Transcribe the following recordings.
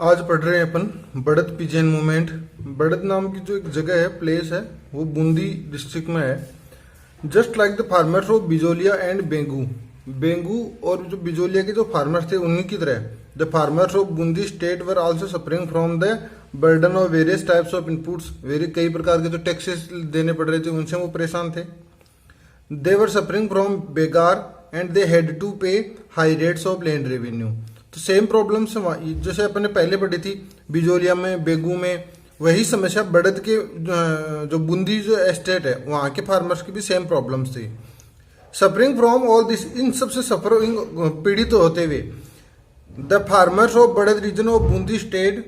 आज पढ़ रहे हैं अपन बढ़त पिजेन मूवमेंट। बढ़त नाम की जो एक जगह है, प्लेस है, वो बूंदी डिस्ट्रिक्ट में है। Just like the farmers of Bijolia and बेंगू। बेंगू और जो बिजोलिया के जो फार्मर्स थे उन्हीं की तरह the farmers of Bundi state were also suffering from the burden of various types of inputs. कई प्रकार के जो टैक्सेस देने पड़ रहे थे उनसे वो परेशान थे। They were suffering from begar and they had to pay high rates of land revenue. तो सेम प्रॉब्लम्स जैसे अपन ने पहले पढ़ी थी बिजोलिया में, बेगू में, वही समस्या बढ़त के जो बूंदी जो एस्टेट है वहाँ के फार्मर्स की भी सेम प्रॉब्लम्स थी। सफरिंग फ्रॉम ऑल दिस, इन सबसे सफरिंग पीड़ित होते हुए द फार्मर्स ऑफ बढ़त region of Bundi state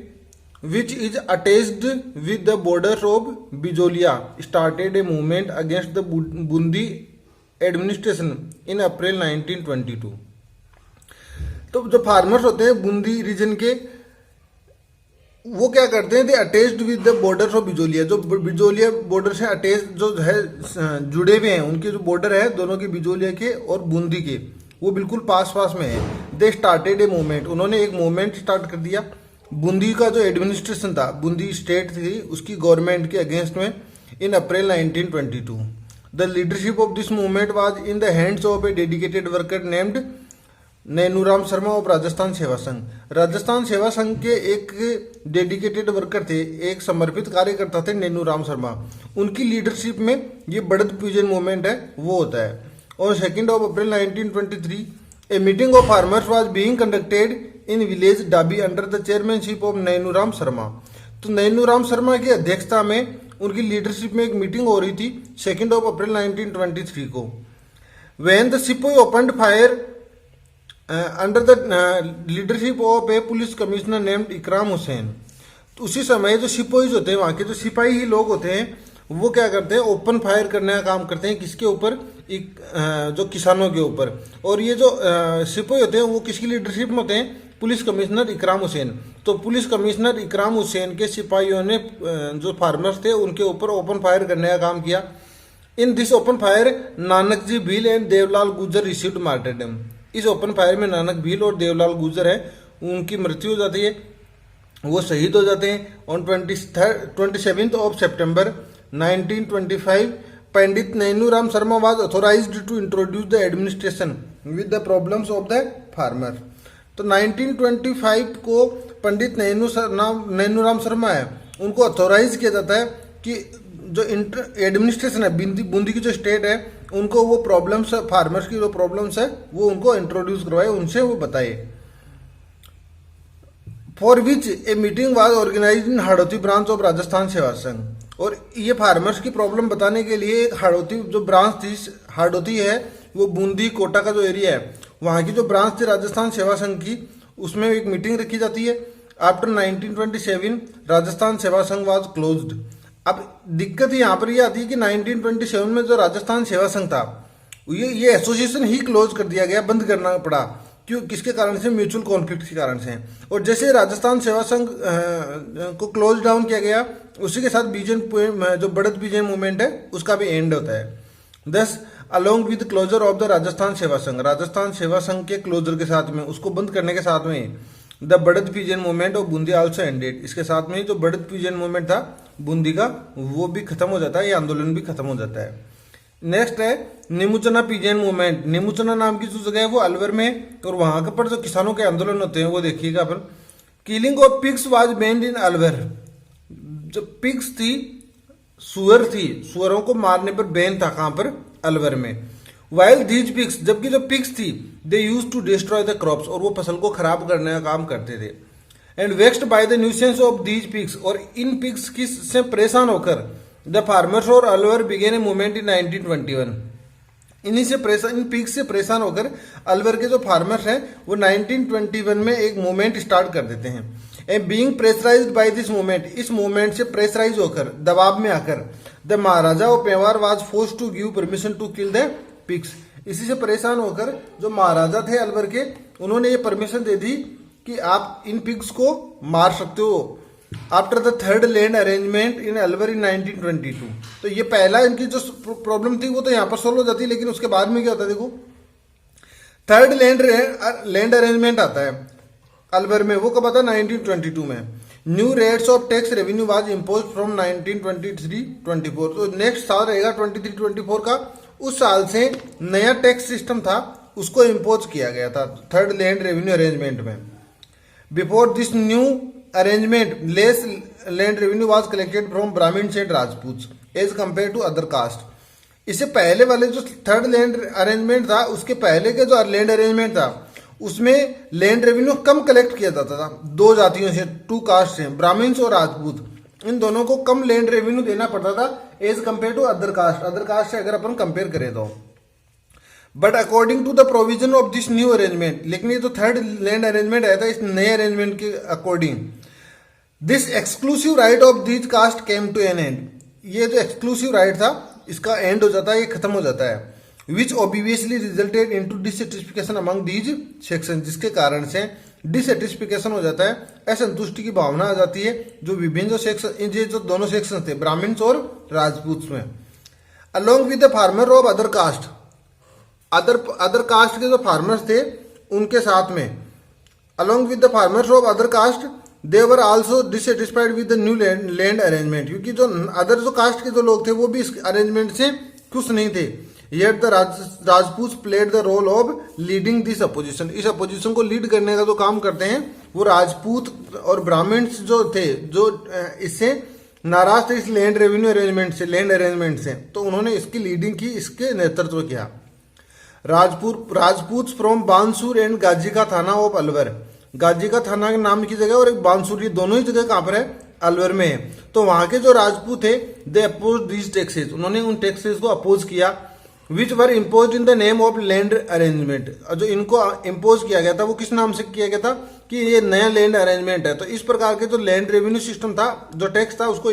which is attached with the borders of Bijolia started a movement against the Bundi administration in April 1922। तो जो फार्मर्स होते हैं बूंदी रीजन के, वो क्या करते हैं, they attached with the borders of Bijolia. जो बिजोलिया बॉर्डर से अटैच जो है जुड़े हुए हैं, उनके जो बॉर्डर है दोनों के, बिजोलिया के और बूंदी के, वो बिल्कुल पास पास में है। दे स्टार्टेड ए मूवमेंट, उन्होंने एक मूवमेंट स्टार्ट कर दिया बूंदी का जो एडमिनिस्ट्रेशन था, बूंदी स्टेट थी उसकी गवर्नमेंट के अगेंस्ट में इन अप्रैल 1922। The leadership of this movement was in the hands of A dedicated worker named Nainuram Sharma of Rajasthan Seva Sangh. Rajasthan Seva संघ के एक डेडिकेटेड वर्कर थे, एक समर्पित कार्यकर्ता थे नैनूराम शर्मा। उनकी लीडरशिप में ये बढ़त पिजन मूवमेंट है वो होता है। और 2 अप्रैल 1923 a meeting of farmers was being conducted in village Dabi under the chairmanship of Nainuram Sharma. तो नैनूराम शर्मा की अध्यक्षता में उनकी लीडरशिप में एक मीटिंग हो रही थी 2 अप्रैल 1923 को। When the sepoy opened fire under the leadership of a police commissioner named Ikram Hussain. तो उसी समय जो सिपोई होते हैं, वहाँ के जो सिपाही ही लोग होते हैं, वो क्या करते हैं, ओपन फायर करने का काम करते हैं। किसके ऊपर? जो किसानों के ऊपर। और ये जो सिपाही होते हैं वो किसकी लीडरशिप में होते हैं? पुलिस कमिश्नर इकराम हुसैन। तो पुलिस कमिश्नर इकराम हुसैन के सिपाहियों ने जो फार्मर्स थे उनके ऊपर ओपन फायर करने का काम किया। In this open fire Nanak ji Bhil and Devlal Gujar received martyrdom. इस ओपन फायर में नानक भील और देवलाल गुजर है, उनकी मृत्यु हो जाती है, वो शहीद हो जाते हैं। On 27 September 1925 Pandit Nainuram Sharma was authorised to introduce the administration with the problems of the farmer. तो 1925 को पंडित नैनूराम शर्मा है, उनको ऑथोराइज किया जाता है कि जो एडमिनिस्ट्रेशन है बूंदी की जो स्टेट है, उनको वो प्रॉब्लम्स, फार्मर्स की जो प्रॉब्लम्स है वो उनको इंट्रोड्यूस करवाए, उनसे वो बताए। For which a meeting was organised in Hadoti branch of Rajasthan Seva Sangh. और ये फार्मर्स की प्रॉब्लम बताने के लिए एक हाड़ौती जो ब्रांच थी, हाड़ौती है वो बूंदी कोटा का जो एरिया है, वहाँ की जो ब्रांच थी राजस्थान सेवा संघ की, उसमें एक मीटिंग रखी जाती है। आफ्टर 1927 राजस्थान सेवा संघ वाज क्लोज्ड। अब दिक्कत यहाँ पर ये आती है कि 1927 में जो राजस्थान सेवा संघ था, ये एसोसिएशन ही क्लोज कर दिया गया, बंद करना पड़ा। क्यों? किसके कारण से? म्यूचुअल कॉन्फ्लिक्ट के कारण से। और जैसे राजस्थान सेवा संघ को क्लोज डाउन किया गया, उसी के साथ बीजन जो बढ़त बीजन मूवमेंट है उसका भी एंड होता है। Thus along with closure of the Rajasthan Seva Sangh, Rajasthan Seva संघ के क्लोजर के साथ में, उसको बंद करने के साथ में, द बढ़त pigeon movement of Bundi also ended. इसके साथ में ही जो बढ़त पिजन मूवमेंट था बूंदी का, वो भी खत्म हो जाता है, ये आंदोलन भी खत्म हो जाता है। नेक्स्ट है निमुचना पिजन मूवमेंट। निमुचना नाम की जो जगह है वो अलवर में है, और वहां के पर जो किसानों के आंदोलन होते हैं वो देखिएगा अपन। Killing of pigs was banned in Alwar. जो पिग्स थी, सुअर थी, सुअरों को मारने पर बैन था, कहां पर? अलवर में। वाइल दीज पिग्स, जबकि जो पिग्स थी, they use to destroy the crops, और वो फसल को खराब करने का काम करते थे। And vexed by the nuisance of these pigs, और इन पिग्स की से परेशान होकर द फार्मर्स और Alwar began a movement in 1921। इन्हीं से परेशान, इन पिग्स से परेशान होकर अलवर के जो फार्मर्स हैं वो 1921 में एक मूवमेंट स्टार्ट कर देते हैं। And being pressurised by this movement, इस मूवमेंट से प्रेशराइज होकर, दबाव में आकर, the Maharaja of Mewar was forced to give permission to kill the pigs. इसी से परेशान होकर जो महाराजा थे अलवर के, उन्होंने ये परमिशन दे दी कि आप इन पिग्स को मार सकते हो। After the third land arrangement in Alwar in 1922। तो ये पहला इनकी जो प्रॉब्लम थी वो तो यहाँ पर सोल्व हो जाती है, लेकिन उसके बाद में क्या होता है देखो, थर्ड लैंड अरेंजमेंट आता है। अलवर में, वो कब आता 1922 में। New rates of tax revenue was impose from 1923-24। तो नेक्स्ट साल रहेगा 23-24 का, उस साल से नया टैक्स सिस्टम था उसको इम्पोज किया गया था थर्ड लैंड रेवेन्यू अरेंजमेंट में। Before this new arrangement less land revenue was collected from Brahmans and Rajput as compare to other caste. इससे पहले वाले जो थर्ड लैंड अरेंजमेंट था, उसके पहले के जो लैंड अरेंजमेंट था उसमें लैंड रेवेन्यू कम कलेक्ट किया जाता था। दो जातियों से, टू कास्ट से, ब्राह्मण्स और राजपूत, इन दोनों को कम लैंड रेवेन्यू देना पड़ता था as compare to other caste. Other caste से अगर अपन कंपेयर करें तो। But according to the provision of this new arrangement, लेकिन ये जो थर्ड लैंड अरेंजमेंट आया था इस नए अरेंजमेंट के according, this exclusive right of these caste came to an end. ये जो एक्सक्लूसिव राइट था इसका एंड हो जाता है, ये खत्म हो जाता है। Which obviously resulted into dissatisfaction among these section, जिसके कारण से डिससेटिस्फिकेशन हो जाता है, असंतुष्टि की भावना आ जाती है जो विभिन्न जो सेक्शन, ये जो दोनों सेक्शन थे ब्राह्मण्स और राजपूत में। Along with the farmer of other caste, other cast के जो फार्मर्स थे उनके साथ में, along with the farmers of other caste they were also dissatisfied with the new land arrangement, क्योंकि जो अदर जो कास्ट के जो लोग थे वो भी इस अरेंजमेंट से खुश नहीं थे। Yet the Rajput played the role of leading this opposition, इस अपोजिशन को लीड करने का जो काम करते हैं वो राजपूत और ब्राह्मण्स जो थे, जो इससे नाराज थे इस लैंड रेवेन्यू अरेंजमेंट से, लैंड अरेंजमेंट से, तो उन्होंने इसकी लीडिंग की, इसके नेतृत्व किया। राजपूत फ्रॉम बांसुर एंड गाजी का थाना ऑफ अलवर, गाजी का थाना के नाम की जगह और एक बांसुर, ये दोनों ही जगह कहां पर है, अलवर में है। तो वहां के जो राजपूत थे दे अपोज दीज टैक्सेस, उन्होंने उन टैक्सेस को अपोज किया। Which were impose in the name of land arrangement, जो इनको इम्पोज किया गया था वो किस नाम से किया गया था कि ये नया लैंड अरेंजमेंट है। तो इस प्रकार के जो लैंड रेवेन्यू सिस्टम था, जो टैक्स था, उसको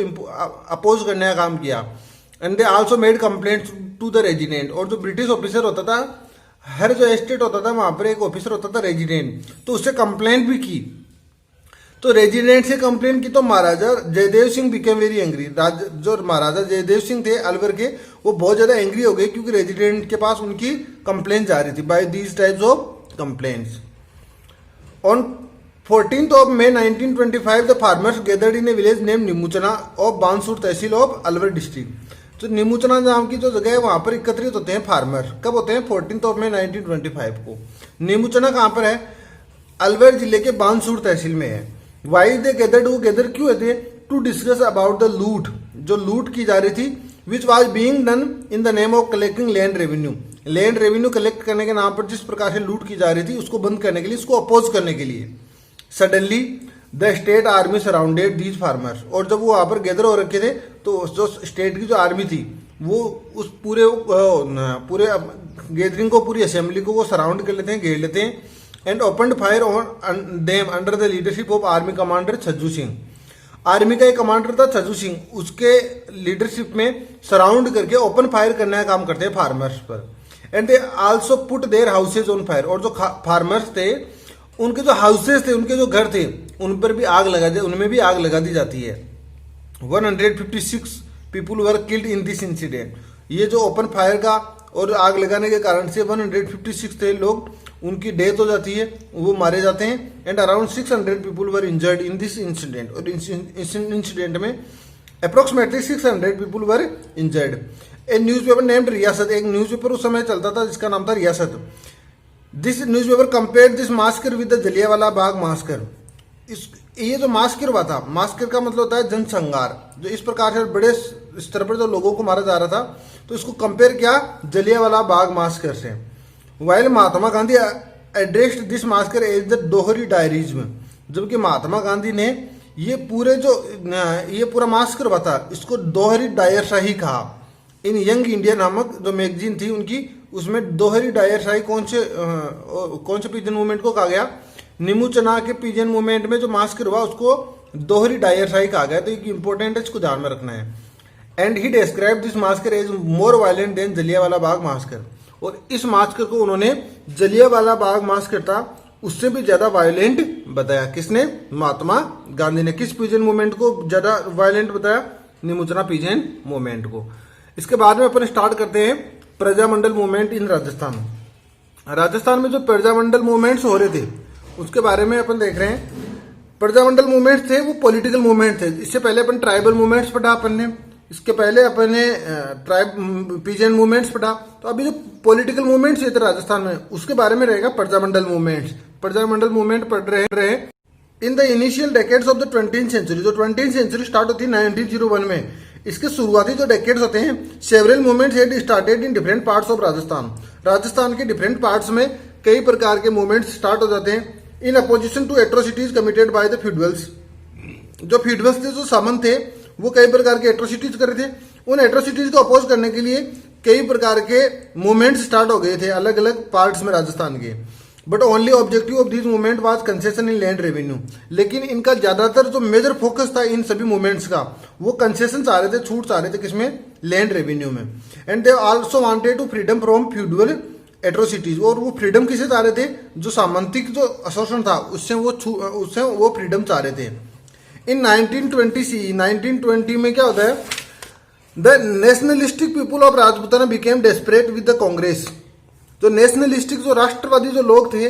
अपोज करने का काम किया। And they also made complaint to the resident, और जो ब्रिटिश ऑफिसर होता था, हर जो एस्टेट होता था वहां पर एक ऑफिसर होता था रेजिडेंट, तो उससे कंप्लेंट भी की। तो रेजिडेंट से कंप्लेंट की तो Maharaja Jaidev Singh became very angry, जो महाराजा जयदेव सिंह थे अलवर के, वो बहुत ज्यादा एंग्री हो गए क्योंकि रेजिडेंट के पास उनकी कंप्लेंट जा रही थी by these types of complaints. On 14th of May 1925 the farmers gathered in a village name Nimuchana of Bansur tehsil of Alwar district. तो निमुचना नाम की जो जगह है वहां पर एकत्रित होते हैं फार्मर, कब होते हैं 14th of May 1925 को। निमुचना कहां पर है, अलवर जिले के बांसुर तहसील में है। वाई दे गैदर्ड, वो गैदर क्यों होते हैं, टू डिस्कस अबाउट द लूट, जो लूट की जा रही थी, which was being done in the name of collecting land revenue, land revenue collect करने के नाम पर जिस प्रकार से लूट की जा रही थी उसको बंद करने के लिए, उसको अपोज करने के लिए। Suddenly the state army surrounded these farmers, और जब वो वहां पर गैदर हो रखे थे तो जो स्टेट की जो आर्मी थी वो उस पूरे गैदरिंग को, पूरी असेंबली को वो सराउंड कर लेते हैं, घेर लेते हैं। And opened fire on them under the leadership of army commander Chhajju Singh, army का एक कमांडर था छज्जू सिंह, उसके लीडरशिप में सराउंड करके ओपन फायर करने का काम करते हैं फार्मर्स पर। And they also put their houses on fire, और जो फार्मर्स थे उनके जो हाउसेज थे, उनके जो घर थे, उन पर भी आग लगा दी, उनमें भी आग लगा दी जाती है। 156 people were killed in this incident, ये जो ओपन फायर का और आग लगाने के कारण से 156 थे लोग, उनकी डेथ हो जाती है, वो मारे जाते हैं। And around 600 people were injured in this incident, और इस इंसिडेंट में अप्रोक्सीमेटली 600 पीपुल वर इंजर्ड। ए न्यूज़पेपर नेम्ड रियासत, एक न्यूज़पेपर उस समय चलता था जिसका नाम था रियासत। This newspaper compare this Bhaskar with the Jallianwala Bagh Bhaskar, ये जो मास्कर हुआ था, मास्कर का मतलब होता है जनसंहार, जो इस प्रकार से बड़े स्तर पर जो लोगों को मारा जा रहा था, तो इसको कंपेयर किया जलियांवाला बाग मास्कर से। While Mahatma Gandhi addressed this massacre as the दोहरी डायरीज्म, जबकि महात्मा गांधी ने ये पूरा मास्कर हुआ था इसको दोहरी डायरशाही कहा। इन यंग इंडिया नामक जो मैगजीन थी उनकी, उसमें दोहरी डायरशाही कौन से पीजन मूवमेंट को कहा गया, निमुचना के पीजन मूवमेंट में जो मास्कर हुआ उसको दोहरी डायरशाही कहा गया। तो एक इंपॉर्टेंट है, इसको ध्यान में रखना है। And he describe this massacre as more violent than Jallianwala Bagh massacre, और इस मास्कर को उन्होंने जलियांवाला बाग मास्कर था उससे भी ज्यादा वायलेंट बताया। किसने, महात्मा गांधी ने। किस पीजन मूवमेंट को ज्यादा वायलेंट बताया, निमुचना पीजन मूवमेंट को। इसके बाद में अपन स्टार्ट करते हैं प्रजामंडल मूवमेंट इन राजस्थान। राजस्थान में जो प्रजामंडल मूवमेंट्स हो रहे थे उसके बारे में अपन देख रहे हैं। प्रजामंडल मूवमेंट थे वो पॉलिटिकल मूवमेंट थे। इससे पहले अपन ट्राइबल मूवमेंट्स पढ़ा अपन ने, इसके पहले अपन ने ट्राइब पीजेंट मूवमेंट्स पढ़ा। तो अभी जो पॉलिटिकल मूवमेंट्स थे राजस्थान में उसके बारे में रहेगा प्रजामंडल मूवमेंट्स। प्रजामंडल मूवमेंट पढ़ रहे हैं in the initial decades of the 20th century. जो 20th सेंचुरी स्टार्ट होती है 1901 में, इसके शुरुआती जो डेकेड्स होते हैं, several movements had started in different parts of Rajasthan. Rajasthan के डिफरेंट पार्ट्स में कई प्रकार के मूवमेंट्स स्टार्ट हो जाते हैं in opposition to atrocities committed by the feudals. जो फ्यूडल्स थे, जो सामंत थे, वो कई प्रकार के एट्रोसिटीज कर रहे थे। उन एट्रोसिटीज को अपोज करने के लिए कई प्रकार के मूवमेंट्स स्टार्ट हो गए थे अलग अलग पार्ट्स में राजस्थान के। But only objective of this movement was concession in land revenue. लेकिन इनका ज्यादातर जो मेजर फोकस था इन सभी मूवमेंट्स का, वो कंसेशन चाह रहे थे, छूट चाह रहे थे, किसमें? लैंड रेवेन्यू में। And they also wanted to freedom from feudal atrocities. और वो फ्रीडम किसे चाह रहे थे? जो सामंतिक जो शोषण था उससे वो फ्रीडम चाह रहे थे। इन 1920 में क्या होता है? The nationalistic people of Rajputana became desperate with the Congress. जो नेशनलिस्टिक, जो राष्ट्रवादी जो लोग थे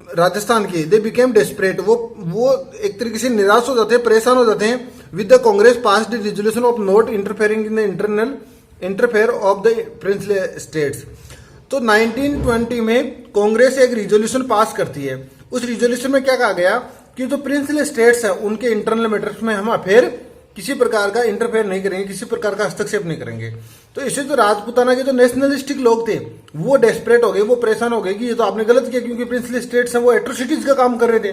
राजस्थान के, दे बिकेम डेस्परेट। वो एक तरीके से निराश हो जाते हैं, परेशान हो जाते हैं। With the Congress passed resolution of not interfering in the interfere of the princely states. तो 1920 में कांग्रेस एक रिजोल्यूशन पास करती है। उस रिजोल्यूशन में क्या कहा गया कि जो प्रिंसली स्टेट्स है उनके इंटरनल मैटर्स में हम फिर किसी प्रकार का इंटरफेयर नहीं करेंगे, किसी प्रकार का हस्तक्षेप नहीं करेंगे। तो इससे जो राजपूताना के जो नेशनलिस्टिक लोग थे वो डेस्परेट हो गए, वो परेशान हो गए कि ये तो आपने गलत किया, क्योंकि प्रिंसली स्टेट्स हैं वो एट्रोसिटीज का काम कर रहे थे।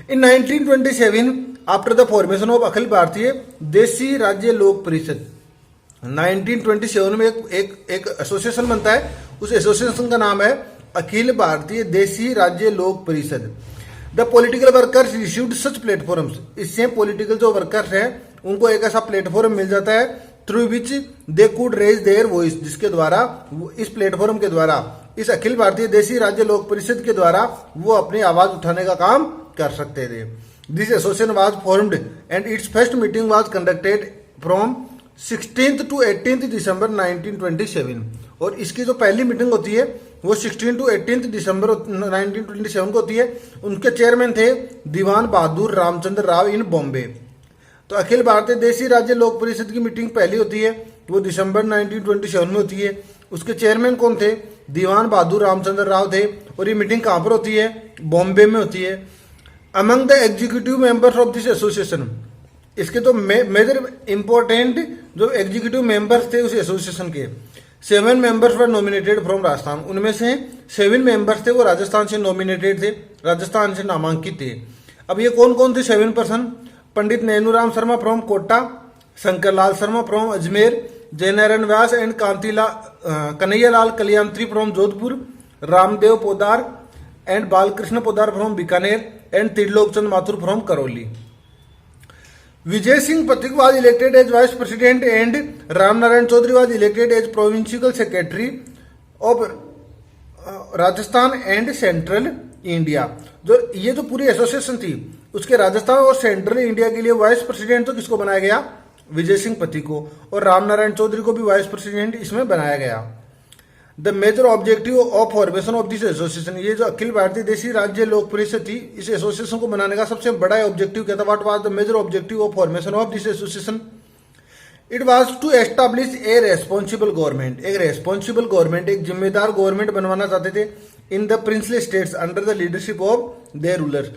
इन 1927 after the formation of Akhil Bharatiya देशी राज्य लोक परिषद, 1927 में एक एसोसिएशन बनता है। उस एसोसिएशन का नाम है अखिल भारतीय देशी Rajya Lok Parishad. The political workers received such platforms. इससे पॉलिटिकल जो वर्कर्स हैं उनको एक ऐसा प्लेटफॉर्म मिल जाता है through which they could raise their voice, जिसके द्वारा, इस प्लेटफॉर्म के द्वारा, इस अखिल भारतीय देशी राज्य लोक परिषद के द्वारा वो अपनी आवाज उठाने का काम कर सकते थे। This association was formed and it's first meeting was conducted from 16th to 18th दिसंबर 1927। और इसकी जो पहली मीटिंग होती है वो 16 to 18 दिसंबर 1927 को होती है। उनके चेयरमैन थे दीवान बहादुर रामचंद्र राव इन बॉम्बे। तो अखिल भारतीय देशी राज्य लोक परिषद की मीटिंग पहली होती है, वो दिसंबर 1927 में होती है। उसके चेयरमैन कौन थे? दीवान बहादुर रामचंद्र राव थे। और ये मीटिंग कहाँ पर होती है? बॉम्बे में होती है। Among the executive members of this association, इसके तो मेजर इंपॉर्टेंट जो एग्जीक्यूटिव मेंबर्स थे उस एसोसिएशन के, 7 members were nominated from Rajasthan. उनमें से 7 मेंबर्स थे वो राजस्थान से नॉमिनेटेड थे, राजस्थान से नामांकित थे। अब ये कौन कौन थे 7 person? Pandit Nainuram Sharma from Kota, Shankarlal Sharma from Ajmer, Jainarayan Vyas and Kanhaiyalal Kalyantri from Jodhpur, Ramdev Podar and Balkrishna Podar from Bikaner and Trilokchand Mathur from Karauli. Vijay Singh Pathik was elected as vice president and Ram Narayan Chaudhary was elected as provincial secretary of Rajasthan and Central India। ये जो पूरी association थी उसके राजस्थान और central India के लिए vice president तो किसको बनाया गया? विजय सिंह पथिक को। और राम नारायण चौधरी को भी वाइस प्रेसिडेंट इसमें बनाया गया। The major objective of formation of this association, ये जो अखिल भारतीय देशी राज्य लोक परिषद थी, इस एसोसिएशन को बनाने का सबसे बड़ा ऑब्जेक्टिव क्या था? What was the major objective of formation of this association? It was to establish a responsible government. एक रेस्पॉन्सिबल गवर्नमेंट, एक जिम्मेदार गवर्नमेंट बनवाना चाहते थे in the princely states under the leadership of their rulers.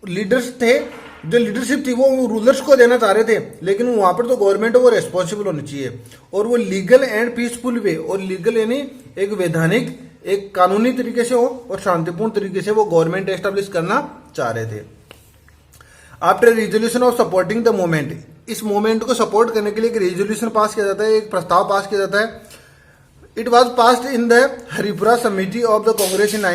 Leaders थे, जो leadership थी वो रूलर्स को देना चाह रहे थे, लेकिन वहां पर तो गवर्नमेंट है वो रेस्पॉन्सिबल होनी चाहिए और वो लीगल एंड पीसफुल वे, और लीगल यानी एक वैधानिक, एक कानूनी तरीके से हो और शांतिपूर्ण तरीके से वो गवर्नमेंट एस्टेब्लिश करना चाह रहे थे। After resolution of supporting the movement, इस मूवमेंट को सपोर्ट करने के लिए एक रेजोल्यूशन पास किया जाता है, एक प्रस्ताव पास किया जाता है। It was passed in the Haripura समिति ऑफ द कांग्रेस इन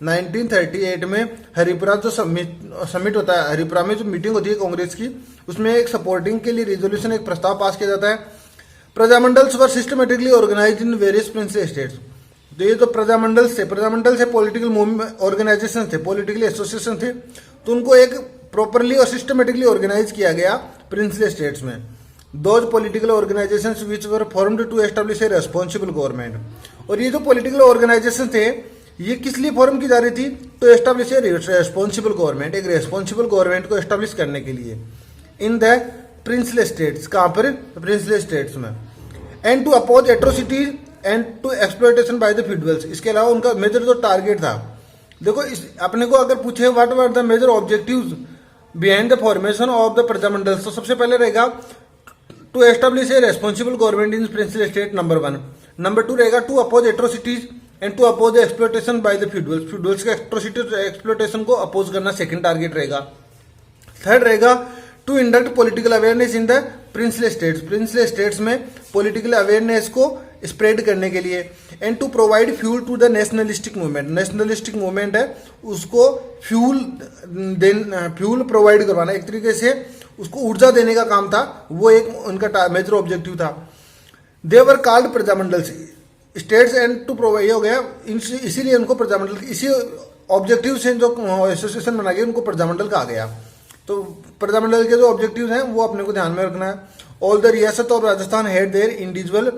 1938 में हरिपुरा जो समिट होता है, हरिपुरा में जो मीटिंग होती है कांग्रेस की, उसमें एक सपोर्टिंग के लिए रेजोल्यूशन, एक प्रस्ताव पास किया जाता है। Prajamandals were systematically organised in various princely states. तो ये जो प्रजामंडल से पॉलिटिकल ऑर्गेनाइजेशन थे, पॉलिटिकल एसोसिएशन थे, तो उनको एक प्रॉपरली और सिस्टमेटिकली ऑर्गेनाइज किया गया प्रिंसली स्टेट्स में। Those political organisations which were formed to establish a responsible government. और ये जो पॉलिटिकल ऑर्गेनाइजेशन थे ये किस लिए फॉर्म की जा रही थी? तो एस्टैब्लिश ए रेस्पॉन्सिबल गवर्नमेंट, एक रेस्पॉन्सिबल गवर्नमेंट को एस्टैब्लिश करने के लिए इन द प्रिंसली स्टेट्स। कहाँ पर? प्रिंसली स्टेट्स में। And to oppose atrocities and to exploitation by the feudals. इसके अलावा उनका मेजर जो टारगेट था, देखो इस अपने को अगर पूछे what were the major objectives behind the formation of the Prajamandal, तो सबसे पहले रहेगा to establish a responsible government in princely state, number 1। Number 2 रहेगा to oppose atrocities and to oppose exploitation by the feudals, feudals के atrocities exploitation को oppose करना second target रहेगा। Third रहेगा to induct political awareness in the princely states, princely states में political awareness को spread करने के लिए। And to provide fuel to the nationalistic movement, nationalistic movement है उसको फ्यूल प्रोवाइड करवाना, एक तरीके से उसको ऊर्जा देने का काम था, वो एक उनका मेजर ऑब्जेक्टिव था। They were called Prajamandals states and to provide, ये हो गया इसीलिए उनको प्रजामंडल, इसी ऑब्जेक्टिव से जो एसोसिएशन बना गया उनको प्रजामंडल कहा गया। तो प्रजामंडल के जो ऑब्जेक्टिव हैं वो अपने को ध्यान में रखना है। ऑल द रियासत of Rajasthan had their individual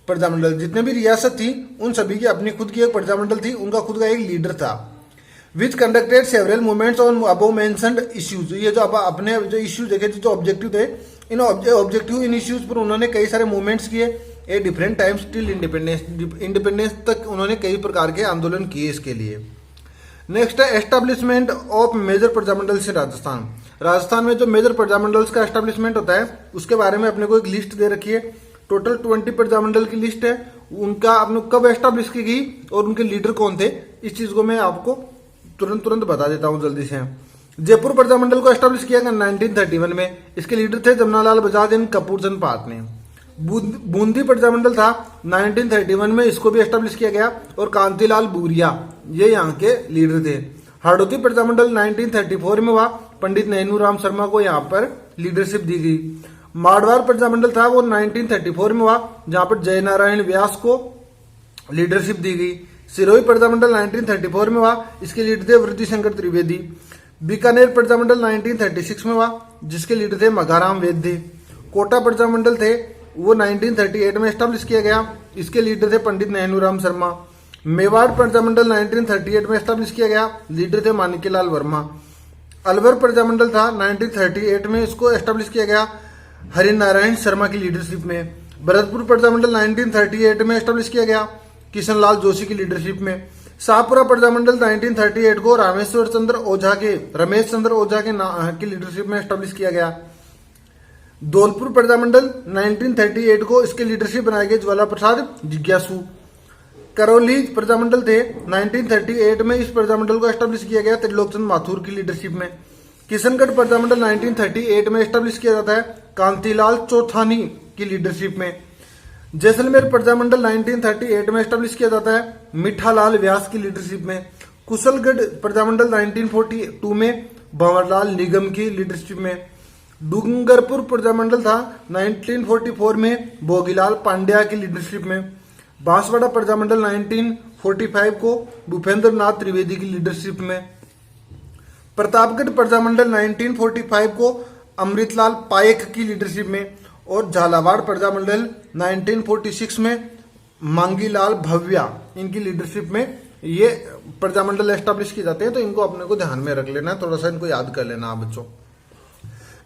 Prajamandal, जितने भी रियासत थी उन सभी की अपनी खुद की एक प्रजामंडल थी, उनका खुद का एक लीडर था। Which conducted several movements on above mentioned issues, ये जो अपने जो इश्यूज देखे थे, जो ऑब्जेक्टिव थे, इन इश्यूज पर उन्होंने कई सारे मूवमेंट्स किए। A different times till independence तक उन्होंने कई प्रकार के आंदोलन किए इसके लिए। नेक्स्ट है एस्टेब्लिशमेंट ऑफ मेजर प्रजामंडल से राजस्थान। राजस्थान में जो मेजर प्रजामंडल्स का एस्टेब्लिशमेंट होता है उसके बारे में अपने को एक लिस्ट दे रखी है। टोटल 20 प्रजामंडल की लिस्ट है, उनका अपने कब एस्टेब्लिश की गई और उनके लीडर कौन थे, इस चीज को मैं आपको तुरंत बता देता हूं जल्दी से। जयपुर प्रजामंडल को एस्टेब्लिश किया गया 1931 में, इसके लीडर थे जमनालाल बजाज एंड कपूरचंद पाठ ने। बूंदी प्रजामंडल था 1931 में, इसको भी एस्टेब्लिश किया गया और कांतिलाल बूरिया ये यहाँ के लीडर थे। हाड़ौती प्रजामंडल 1934 में हुआ, पंडित नैनूराम शर्मा को यहाँ पर लीडरशिप दी गई। मारवाड़ प्रजामंडल था वो 1934 में हुआ, जहां पर जयनारायण व्यास को लीडरशिप दी गई। सिरोही प्रजामंडल 1934 में हुआ, इसके लीडर थे वृद्धिशंकर त्रिवेदी। बीकानेर प्रजामंडल 1936 में हुआ, जिसके लीडर थे मघाराम वैद्य। कोटा प्रजामंडल थे वो 1938 में एस्टेब्लिश किया गया, इसके लीडर थे पंडित नैनूराम शर्मा। मेवाड़ प्रजामंडल 1938 में एस्टेब्लिश किया गया, लीडर थे माणिक्यलाल वर्मा। अलवर प्रजामंडल था 1938 में, इसको एस्टेब्लिश किया गया हरिनारायण शर्मा की लीडरशिप में। भरतपुर प्रजामंडल 1938 में एस्टेब्लिश किया गया, किशनलाल जोशी की लीडरशिप में। शाहपुरा प्रजामंडल 1938 को रमेश चंद्र ओझा की लीडरशिप में एस्टेब्लिश किया गया। धौलपुर प्रजामंडल 1938 को इसके लीडरशिप बनाए गए ज्वाला प्रसाद जिज्ञासु। करौली प्रजामंडल थे 1938 में, इस प्रजामंडल को एस्टेब्लिश किया गया त्रिलोकचंद माथुर की लीडरशिप में। किशनगढ़ प्रजामंडल 1938 में एस्टेब्लिश किया जाता है कांतिलाल चौथानी की लीडरशिप में। जैसलमेर प्रजामंडल 1938 में एस्टेब्लिश किया जाता है मिठालाल व्यास की लीडरशिप में। कुशलगढ़ प्रजामंडल 1942 में भंवरलाल निगम की लीडरशिप में। डूंगरपुर प्रजामंडल था 1944 में भोगीलाल पांड्या की लीडरशिप में। बांसवाड़ा प्रजामंडल 1945 को भूपेंद्र नाथ त्रिवेदी की लीडरशिप में। प्रतापगढ़ प्रजामंडल 1945 को अमृतलाल पायक की लीडरशिप में। और झालावाड़ प्रजामंडल 1946 में मांगीलाल भव्या इनकी लीडरशिप में ये प्रजामंडल एस्टेब्लिश किए जाते हैं, तो इनको अपने को ध्यान में रख लेना है, थोड़ा सा इनको याद कर लेना आप बच्चों।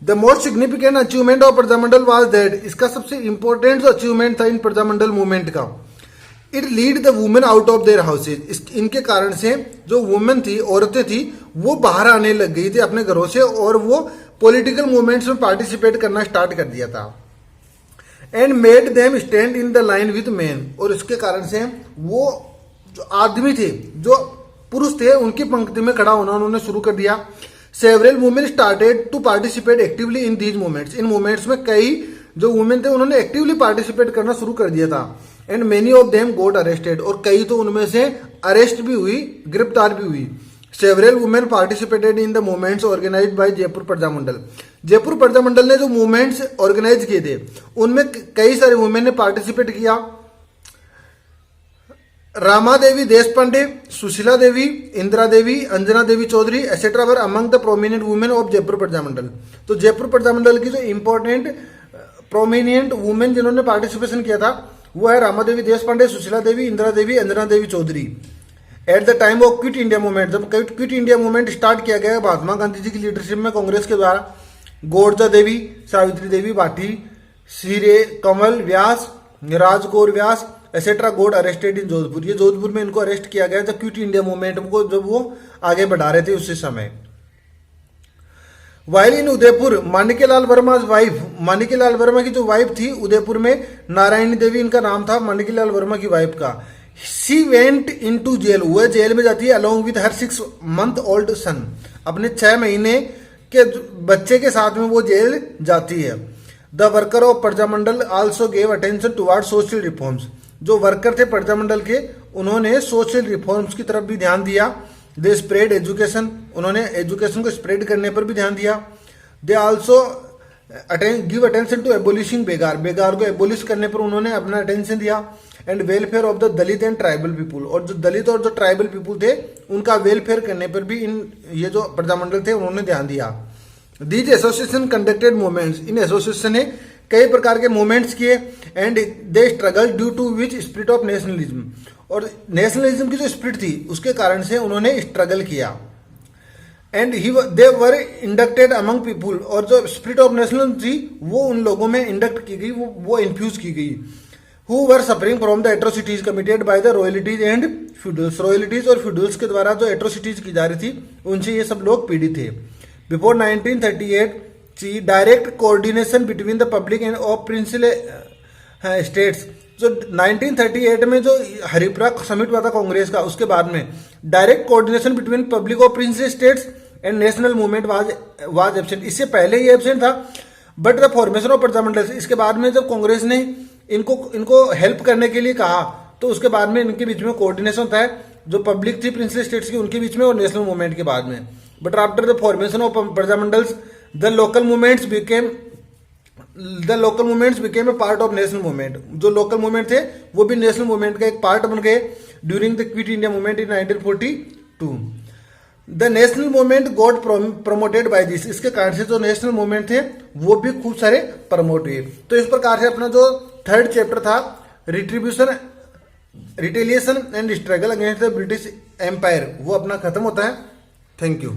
The most significant achievement of Prajamandal was that, इसका सबसे इंपॉर्टेंट जो अचीवमेंट था इन प्रजामंडल मूवमेंट का, it lead the women out of their houses, इनके कारण से जो वुमेन थी, औरतें थी, वो बाहर आने लग गई थी अपने घरों से और वो पॉलिटिकल मूवमेंट्स में पार्टिसिपेट करना स्टार्ट कर दिया था। And made them stand in the line with main, और इसके कारण से वो जो आदमी थे, जो पुरुष थे, उनकी पंक्ति में खड़ा होना उन्होंने शुरू कर दिया। Several women started to participate actively in these movements, इन मूवमेंट्स में कई जो वुमेन थे उन्होंने एक्टिवली पार्टिसिपेट करना शुरू कर दिया था। And many of them got arrested, और कई तो उनमें से अरेस्ट भी हुई, गिरफ्तार भी हुई। Several women participated in the movements organised by Jaipur Prajamandal, Jaipur Prajamandal ने जो मूवमेंट्स ऑर्गेनाइज किए थे उनमें कई सारे वुमेन ने पार्टिसिपेट किया। Rama Devi Desh Pande, Sushila Devi, Indira Devi, Anjana Devi Chaudhary etcetera were among the prominent women of Jaipur Prajamandal. तो जयपुर प्रजामंडल की जो इंपॉर्टेंट प्रोमिनियंट वुमेन जिन्होंने पार्टिसिपेशन किया था वो है Rama Devi Desh Pande, Sushila Devi, Indira Devi, Anjana Devi Chaudhary. At the time of quit India movement, जब क्विट इंडिया मूवमेंट स्टार्ट किया गया महात्मा गांधी जी की लीडरशिप में कांग्रेस के द्वारा, गोरजा देवी, सावित्री देवी भाटी, सीरे कमल व्यास, राजगौर व्यास एसेट्रा गोड अरेस्टेड इन जोधपुर। ये जोधपुर में इनको अरेस्ट किया गया जब क्विट इंडिया मूवमेंट को जब वो आगे बढ़ा रहे थे उसी समय। While in Udaipur, Manikyalal Verma wife, Manikyalal Verma की जो वाइफ थी उदयपुर में, नारायणी देवी इनका नाम था माणिक्यलाल वर्मा की वाइफ का। She went into jail, वह जेल में जाती है along with her 6 month old son, अपने 6 महीने के बच्चे के साथ में वो जेल जाती है। The worker of Prajamandal also gave attention toward social reforms, जो वर्कर थे प्रजामंडल के उन्होंने सोशल रिफॉर्म्स की तरफ भी ध्यान दिया। दे स्प्रेड एजुकेशन, उन्होंने एजुकेशन को स्प्रेड करने पर भी ध्यान दिया। They also give attention to abolishing begar, बेगार को एबोलिश करने पर उन्होंने अपना अटेंशन दिया। And welfare of the Dalit and tribal people, और जो दलित और जो ट्राइबल पीपुल थे उनका वेलफेयर करने पर भी इन ये जो प्रजामंडल थे उन्होंने ध्यान दिया। दीज एसोसिएशन कंडक्टेड मूवमेंट्स, इन एसोसिएशन ने कई प्रकार के मूवमेंट्स किए। And they struggle due to which spirit of nationalism, और नेशनलिज्म की जो स्पिरिट थी उसके कारण से उन्होंने स्ट्रगल किया। And they were inducted among people, और जो स्पिरिट ऑफ नेशनलिज्म थी वो उन लोगों में इंडक्ट की गई, वो इन्फ्यूज की गई। Who were suffering from the atrocities committed by the royalties and feudals, royalties और फ्यूडल्स के द्वारा जो एट्रोसिटीज की जा रही थी उनसे ये सब लोग पीड़ित थे। Before 1938 direct coordination between the public end of principal states, जो 1938 में जो हरिपुरा समिट हुआ था कांग्रेस का, उसके बाद में direct coordination between public of principal states and national movement was absent, इससे पहले ही एब्सेंट था। But the formation of Prajamandal, इसके बाद में जब कांग्रेस ने इनको हेल्प करने के लिए कहा तो उसके बाद में इनके बीच में कोऑर्डिनेशन होता है, जो पब्लिक थी प्रिंसिपल स्टेट्स की उनके बीच में और नेशनल मूवमेंट के बाद में। But after the formation of Prajamandals the local movements became a part of national movement, जो लोकल मूवमेंट थे वो भी नेशनल मूवमेंट का एक पार्ट बन गए during the quit India movement in 1942। The national movement got promoted by this, इसके कारण से जो नेशनल मूवमेंट थे वो भी खूब सारे प्रमोट हुए। तो इस प्रकार से अपना जो 3rd चैप्टर था retribution, retaliation and struggle against the British empire, वो अपना खत्म होता है। Thank you.